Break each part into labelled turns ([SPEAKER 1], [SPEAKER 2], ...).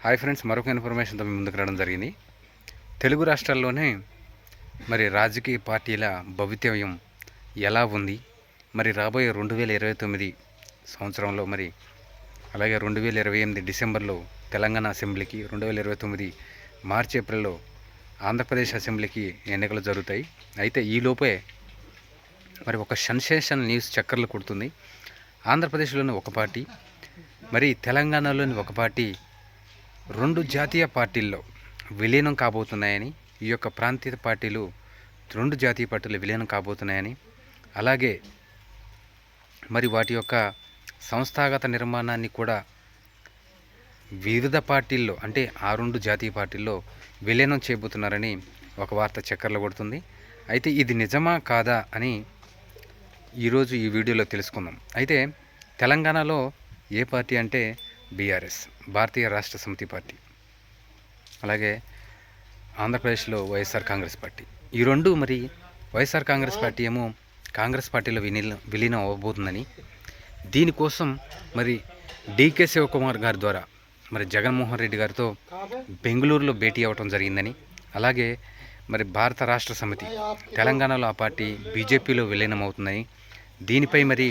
[SPEAKER 1] Hi friends, మరొక ఇన్ఫర్మేషన్తో మీ ముందుకు రావడం జరిగింది. తెలుగు రాష్ట్రాల్లోనే మరి రాజకీయ పార్టీల భవితవ్యం ఎలా ఉంది, మరి రాబోయే 2029 సంవత్సరంలో, మరి అలాగే 2028 డిసెంబర్లో తెలంగాణ అసెంబ్లీకి, 2029 మార్చి ఏప్రిల్లో ఆంధ్రప్రదేశ్ అసెంబ్లీకి ఎన్నికలు జరుగుతాయి. అయితే ఈలోపే మరి ఒక సెన్సేషన్ న్యూస్ చక్కర్లు కొడుతుంది. ఆంధ్రప్రదేశ్లోని ఒక పార్టీ, మరి తెలంగాణలోని ఒక పార్టీ రెండు జాతీయ పార్టీల్లో విలీనం కాబోతున్నాయని, ఈ యొక్క ప్రాంతీయ పార్టీలు రెండు జాతీయ పార్టీలు విలీనం కాబోతున్నాయని, అలాగే మరి వాటి యొక్క సంస్థాగత నిర్మాణాన్ని కూడా వివిధ పార్టీల్లో, అంటే ఆ రెండు జాతీయ పార్టీల్లో విలీనం చేయబోతున్నారని ఒక వార్త చక్కర్లు కొడుతుంది. అయితే ఇది నిజమా కాదా అని ఈరోజు ఈ వీడియోలో తెలుసుకుందాం. అయితే తెలంగాణలో ఏ పార్టీ అంటే బీఆర్ఎస్, భారతీయ రాష్ట్ర సమితి పార్టీ, అలాగే ఆంధ్రప్రదేశ్లో వైఎస్ఆర్ కాంగ్రెస్ పార్టీ. ఈ రెండు, మరి వైఎస్ఆర్ కాంగ్రెస్ పార్టీ ఏమో కాంగ్రెస్ పార్టీలో విలీనం అవ్వబోతుందని, దీనికోసం మరి డీకే శివకుమార్ గారి ద్వారా మరి జగన్మోహన్ రెడ్డి గారితో బెంగళూరులో భేటీ అవ్వటం జరిగిందని, అలాగే మరి భారత రాష్ట్ర సమితి తెలంగాణలో ఆ పార్టీ బీజేపీలో విలీనం అవుతుందని, దీనిపై మరి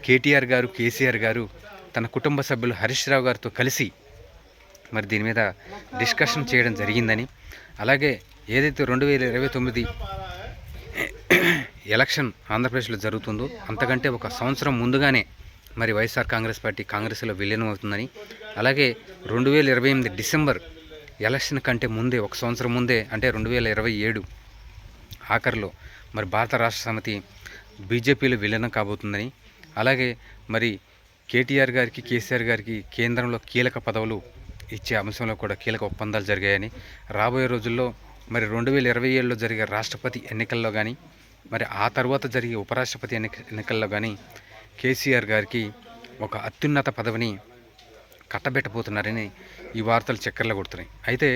[SPEAKER 1] కేటీఆర్ గారు, కేసీఆర్ గారు తన కుటుంబ సభ్యులు హరీష్ రావు గారితో కలిసి మరి దీని మీద డిస్కషన్ చేయడం జరిగిందని, అలాగే ఏదైతే 2029 ఎలక్షన్ ఆంధ్రప్రదేశ్లో జరుగుతుందో అంతకంటే ఒక సంవత్సరం ముందుగానే మరి వైఎస్ఆర్ కాంగ్రెస్ పార్టీ కాంగ్రెస్లో విలీనం అవుతుందని, అలాగే 2028 డిసెంబర్ ఎలక్షన్ కంటే ముందే, ఒక సంవత్సరం ముందే, అంటే 2027 ఆఖరిలో మరి భారత రాష్ట్ర సమితి బీజేపీలో విలీనం కాబోతుందని, అలాగే మరి కేటీఆర్ గారికి, కేసీఆర్ గారికి కేంద్రంలో కీలక పదవులు ఇచ్చే అంశంలో కూడా కీలక ఒప్పందాలు జరిగాయని, రాబోయే రోజుల్లో మరి 2027లో జరిగే రాష్ట్రపతి ఎన్నికల్లో కానీ, మరి ఆ తర్వాత జరిగే ఉపరాష్ట్రపతి ఎన్నికల్లో కానీ కేసీఆర్ గారికి ఒక అత్యున్నత పదవిని కట్టబెట్టబోతున్నారని ఈ వార్తలు చక్కర్లు కొడుతున్నాయి. అయితే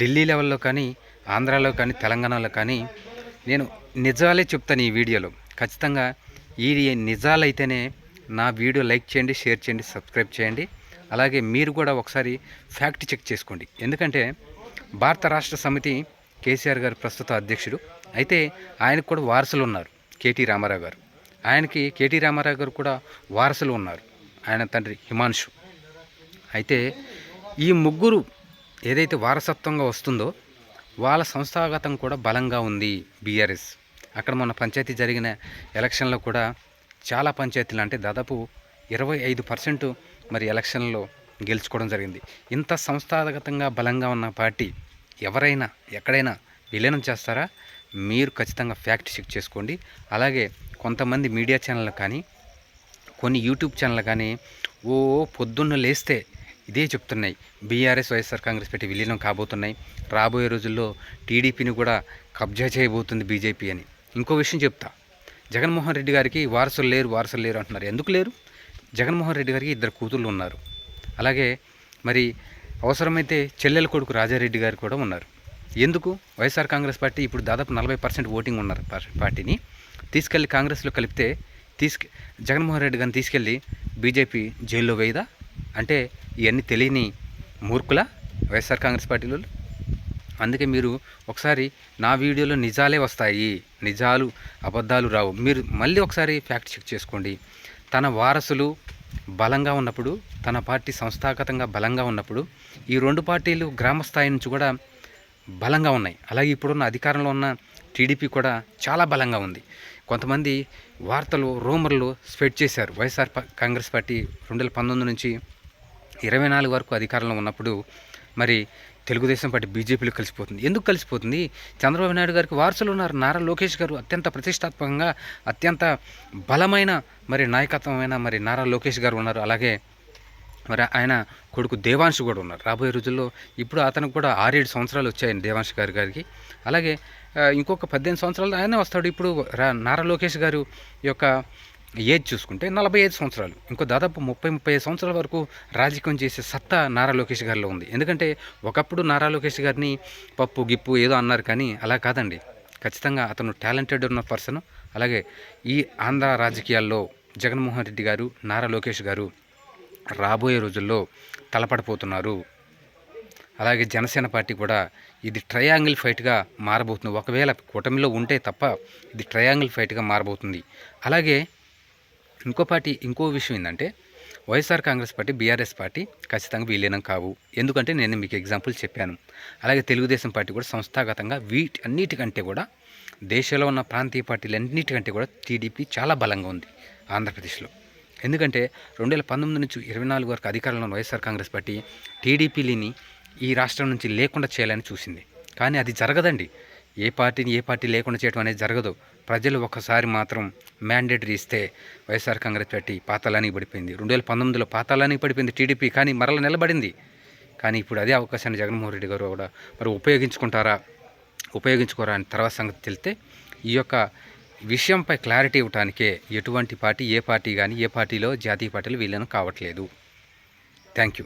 [SPEAKER 1] ఢిల్లీ లెవెల్లో కానీ, ఆంధ్రాలో కానీ, తెలంగాణలో కానీ నేను నిజాలే చెప్తాను ఈ వీడియోలో. ఖచ్చితంగా ఈ నిజాలైతేనే నా వీడియో లైక్ చేయండి, షేర్ చేయండి, సబ్స్క్రైబ్ చేయండి. అలాగే మీరు కూడా ఒకసారి ఫ్యాక్ట్ చెక్ చేసుకోండి. ఎందుకంటే భారత రాష్ట్ర సమితి కేసీఆర్ గారు ప్రస్తుత అధ్యక్షుడు. అయితే ఆయనకు కూడా వారసులు ఉన్నారు, కేటీ రామారావు గారు. కేటీ రామారావు గారు కూడా వారసులు ఉన్నారు, ఆయన తండ్రి హిమాంశు. అయితే ఈ ముగ్గురు ఏదైతే వారసత్వంగా వస్తుందో వాళ్ళ సంస్థాగతం కూడా బలంగా ఉంది బీఆర్ఎస్. అక్కడ మొన్న పంచాయతీ జరిగిన ఎలక్షన్లో కూడా చాలా పంచాయతీలు, అంటే దాదాపు 25% మరి ఎలక్షన్లో గెలుచుకోవడం జరిగింది. ఇంత సంస్థాగతంగా బలంగా ఉన్న పార్టీ ఎవరైనా ఎక్కడైనా విలీనం చేస్తారా? మీరు ఖచ్చితంగా ఫ్యాక్ట్ చెక్ చేసుకోండి. అలాగే కొంతమంది మీడియా ఛానళ్ళు కానీ, కొన్ని యూట్యూబ్ ఛానళ్ళు కానీ పొద్దున్న లేస్తే ఇదే చెప్తున్నాయి, బీఆర్ఎస్ వైఎస్ఆర్ కాంగ్రెస్ పార్టీ విలీనం కాబోతున్నాయి, రాబోయే రోజుల్లో టీడీపీని కూడా కబ్జా చేయబోతుంది బీజేపీ అని. ఇంకో విషయం చెప్తా, జగన్మోహన్ రెడ్డి గారికి వారసులు లేరు అంటున్నారు. ఎందుకు లేరు? జగన్మోహన్ రెడ్డి గారికి 2 కూతుళ్ళు ఉన్నారు. అలాగే మరి అవసరమైతే చెల్లెల కొడుకు రాజారెడ్డి గారు కూడా ఉన్నారు. ఎందుకు? వైఎస్ఆర్ కాంగ్రెస్ పార్టీ ఇప్పుడు దాదాపు 40% ఓటింగ్ ఉన్నారు. పార్టీని తీసుకెళ్ళి కాంగ్రెస్లో కలిపితే జగన్మోహన్ రెడ్డి గారిని తీసుకెళ్ళి బీజేపీ జైల్లో వేయదా? అంటే ఇవన్నీ తెలియని మూర్ఖుల వైఎస్ఆర్ కాంగ్రెస్ పార్టీలో. అందుకే మీరు ఒకసారి నా వీడియోలో నిజాలే వస్తాయి, నిజాలు అబద్ధాలు రావు. మీరు మళ్ళీ ఒకసారి ఫ్యాక్ట్ చెక్ చేసుకోండి. తన వారసులు బలంగా ఉన్నప్పుడు, తన పార్టీ సంస్థాగతంగా బలంగా ఉన్నప్పుడు, ఈ రెండు పార్టీలు గ్రామ స్థాయి నుంచి కూడా బలంగా ఉన్నాయి. అలాగే ఇప్పుడున్న అధికారంలో ఉన్న టీడీపీ కూడా చాలా బలంగా ఉంది. కొంతమంది వార్తలు, రూమర్లు స్ప్రెడ్ చేశారు. వైఎస్ఆర్ కాంగ్రెస్ పార్టీ 2019 నుంచి 24 వరకు అధికారంలో ఉన్నప్పుడు మరి తెలుగుదేశం పార్టీ బీజేపీలో కలిసిపోతుంది. ఎందుకు కలిసిపోతుంది? చంద్రబాబు నాయుడు గారికి వారసులు ఉన్నారు. నారా లోకేష్ గారు అత్యంత ప్రతిష్టాత్మకంగా, అత్యంత బలమైన మరి నాయకత్వమైన మరి నారా లోకేష్ గారు ఉన్నారు. అలాగే మరి ఆయన కొడుకు దేవాంశ్ కూడా ఉన్నారు. రాబోయే రోజుల్లో ఇప్పుడు అతనికి కూడా 6-7 సంవత్సరాలు వచ్చాయి దేవాంశ్ గారికి. అలాగే ఇంకొక 18 సంవత్సరాలు ఆయనే వస్తాడు. ఇప్పుడు నారా లోకేష్ గారు యొక్క ఏజ్ చూసుకుంటే 45 సంవత్సరాలు. ఇంకో దాదాపు 30-35 సంవత్సరాల వరకు రాజకీయం చేసే సత్తా నారా లోకేష్ గారిలో ఉంది. ఎందుకంటే ఒకప్పుడు నారా లోకేష్ గారిని పప్పు గిప్పు ఏదో అన్నారు, కానీ అలా కాదండి. ఖచ్చితంగా అతను టాలెంటెడ్ ఉన్న పర్సన్. అలాగే ఈ ఆంధ్ర రాజకీయాల్లో జగన్మోహన్ రెడ్డి గారు, నారా లోకేష్ గారు రాబోయే రోజుల్లో తలపడిపోతున్నారు. అలాగే జనసేన పార్టీ కూడా ఇది ట్రయాంగిల్ ఫైట్గా మారబోతుంది. ఒకవేళ కూటమిలో ఉంటే తప్ప ఇది ట్రయాంగిల్ ఫైట్గా మారబోతుంది. అలాగే ఇంకో విషయం ఏంటంటే YSR Congress party, BRS party ఖచ్చితంగా విలీనం కావు. ఎందుకంటే నేను మీకు ఎగ్జాంపుల్ చెప్పాను. అలాగే తెలుగుదేశం పార్టీ కూడా సంస్థాగతంగా అన్నిటికంటే కూడా దేశంలో ఉన్న ప్రాంతీయ పార్టీలు అన్నిటికంటే కూడా టీడీపీ చాలా బలంగా ఉంది ఆంధ్రప్రదేశ్లో. ఎందుకంటే 2019 నుంచి 24 వరకు అధికారంలో ఉన్న వైఎస్ఆర్ కాంగ్రెస్ పార్టీ టీడీపీని ఈ రాష్ట్రం నుంచి లేకుండా చేయాలని చూసింది. కానీ అది జరగదండి. ఏ పార్టీ లేకుండా చేయడం అనేది జరగదు. ప్రజలు ఒక్కసారి మాత్రం మ్యాండేటరీ ఇస్తే వైఎస్ఆర్ కాంగ్రెస్ పార్టీ పాతాళానికి పడిపోయింది. 2019లో పాతాళానికి పడిపోయింది టీడీపీ, కానీ మరల నిలబడింది. కానీ ఇప్పుడు అదే అవకాశాన్ని జగన్మోహన్ రెడ్డి గారు కూడా మరి ఉపయోగించుకోరా అని తర్వాత సంగతి తెలితే ఈ యొక్క విషయంపై క్లారిటీ ఇవ్వడానికే ఎటువంటి పార్టీ, ఏ పార్టీ కానీ ఏ పార్టీలో జాతీయ పార్టీలు విలీనం కావట్లేదు. Thank you.